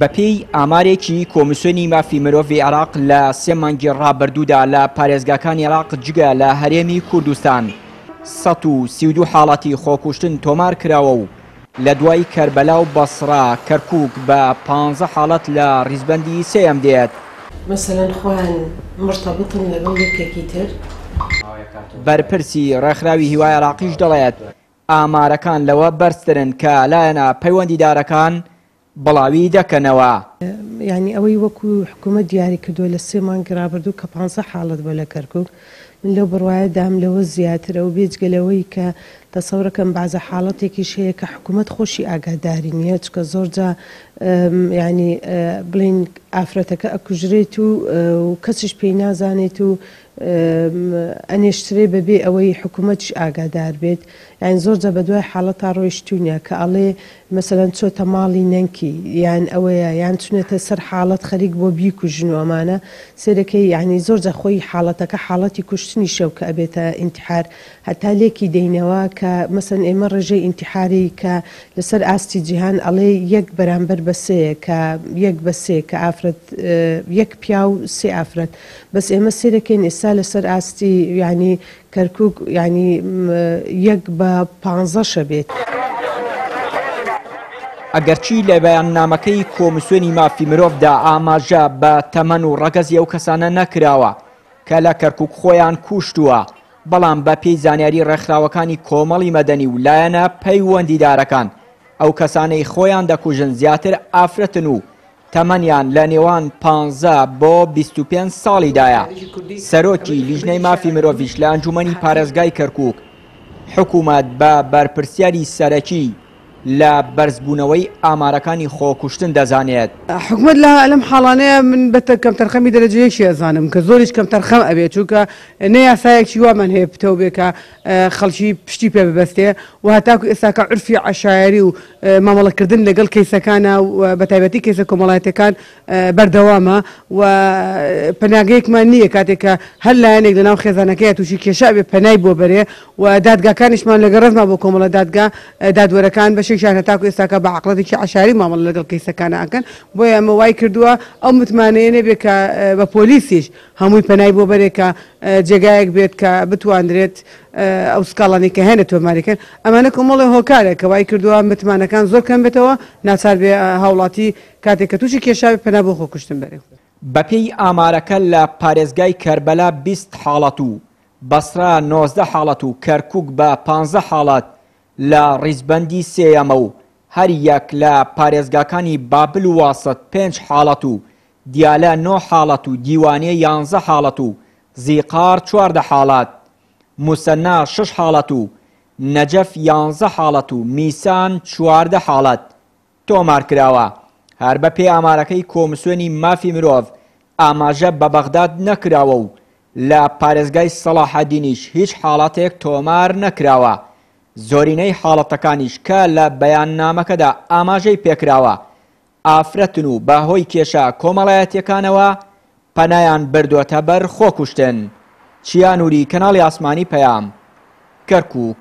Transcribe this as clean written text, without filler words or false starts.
بەپێی ئامارێکی کۆمیسیۆنی مافی مرۆڤی عێراق لە 3 مانگی ڕابردوودا لە پارێزگاکانی عێراق جگە لە هەرێمی کوردستان 132 حاڵەتی خۆکوشتن تۆمار کراوە و لە دوای کەربەلا و بەسڕا کەرکووک بە 15 حاڵەت لە ڕیزبەندی سێیەم دێت. مەسەلەن خۆیان مرتەبطن لەگەڵ یەکێکی تر. بەرپرسی ڕێکخراوی هیوای عێراقیش دەڵێت ئامارەکان لەوە بەرزترن کە لایەنە پەیوەندیدارەکان بڵاوی دەکەنەوە. یعنی ئەوەی وەکو حکوومەت دیاری کردووە لە 3 مانگی ڕابردوو کە 15 حاڵەت بۆ لە کەرکووک، من لەو بڕواایە دام لەوە زیاترە و بێجگەلەوەی کە تەسەورەکەم بازە حاڵەتێکیش هەیە کە حکوومەت خۆشی ئاگاداری نییە، چکە زۆرجا ینی بڵین ئافرەتەکە ئەکوژرێت و کەسیش پێی نازانێت و ئەنێشترێ بەبێ ئەوەی حکوومەتش ئاگادار بێت. یان زۆرجە بە دوای حاڵەتا ڕۆیشتونیە کە ئەڵێ مەسەلەن چۆتە ماڵی نەنکی یان ئەوەیە یان چونێتە سەر حاڵەت خەریک بۆ بیکوژن و ئەمانە سێرەکەی یعنی زۆرجە خۆی حاڵەتەکە حاڵەتی کوشتنی شەو کە ئەبێتە ئینتیحار هەتا لێکی دەینەوە کە مەسەن ئێمە ڕێژەی ئینتیحاری کە لەسەر ئاستی جیهان ئەڵێ یەک بەرامبەر بە سێ کە یەک بە سێ کە ئافرەت یەک پیا و سێ ئافرەت بەس ئێمە سێرەکەین ئێستا لەسەر ئاستی ینی کەرکووک ینی یەک بە 15 بێت. ئەگەرچی لە بەیاننامەکەی کۆمیسیۆنی مافی مرۆڤدا ئاماژە بە تەمەن و ڕەگەزی ئەو کەسانە نەکراوە کە لە کەرکووک خۆیان کوشتووە، بەڵام بە پێی زانیاری ڕێکخراوەکانی کۆمەڵی مەدەنی و لایەنە پەیوەندیدارەکان ئەو کەسانەی خۆیان دەکوژن زیاتر ئافرەتن و تەمەنیان لە نێوان 15 بۆ 25 ساڵیدایە. سەرۆکی لیژنەی مافی مرۆڤیش لە ئەنجومەنی پارێزگای کەرکووک حکوومەت بە بەرپرسیاری سەرەکی لە بەرزبوونەوەی ئامارەکانی خۆکوشتن دەزانێت. حکوومەت لەم حاڵانەیە من بەتە کەم تەرخەمی دەرەجەیەکی ئەزانم کە زۆریش کەم تەرخەم ئەبێت چونکە نەیاسایەکی وامان هەیە پتەو بێ کە خەڵکی پشتی پێ ببەستێ و هەتاکو ئێستاکە عرفی عەشایری و مامەڵەکردن لەگەڵ کەیسەکانە و بەتایبەتی کەیسە کۆمەڵایەتەکان بەردەوامە و پەناگەیەکمان نییە کاتێکە هەر لایەنێک لەناو خێزانەکەی تووشی کێشا بێ پەنای بۆ بەرێ و دادگاکانیشمان لەگە ڕزما بۆ کۆمەڵە دادگا دادوەرەکان بەشێکیان هەتاکو ئێستاکە بە عەقڵەتێکی عەشاری مامەڵە لەگەڵ کەیسەکانە ئەکەن. بۆیە ئەمە وای کردووە ئەو متمانەیە نەبێت کە بە پۆلیسیش هەمووی پەنای بۆ بەرێ کە جێگایەک بێت کە بتواندرێت ئەو سکاڵانی کە هێنە تۆماریکەن. ئەمانە کۆمەڵی هۆکارێک کە وای کردووە متمانەکان زۆر کەم بێتەوە ناچار بێ هاوڵاتی کاتێک کە تووشی کێشاوی پەنا بۆ خۆکوشتن بەرێ. بەپێی ئامارەکە لە پارێزگای کەربەلا 20 حاڵەت و بەسرا 19 حاڵەت و کەرکووک بە 15 حاڵەت لە ڕیزبەندی سێیەمە و هەر یەک لە پارێزگاکانی بابل و واسط 5 حاڵەت و دیالە 9 حاڵەت و دیوانێ 11 حاڵەت و زیقار 14 حاڵەت، موسەنا 6 حاڵەت و نەجەف 11 حاڵەت و میسان 14 حاڵەت تۆمار کراوە. هەر بەپێی ئامارەکەی کۆمیسیۆنی مافی مرۆڤ ئاماژە بە بەغداد نەکراوە و لە پارێزگای سەلاحەدینیش هیچ حاڵەتێک تۆمار نەکراوە. زۆرینەی حاڵەتەکانیش کە لە بەیاننامەکەدا ئاماژەی پێکراوە ئافرەتن و بەهۆی کێشە کۆمەڵایەتیەکانەوە پەنایان بردووەتە بەر خۆکوشتن. چیانوری کەناڵی ئاسمانی پەیام، کەرکووک.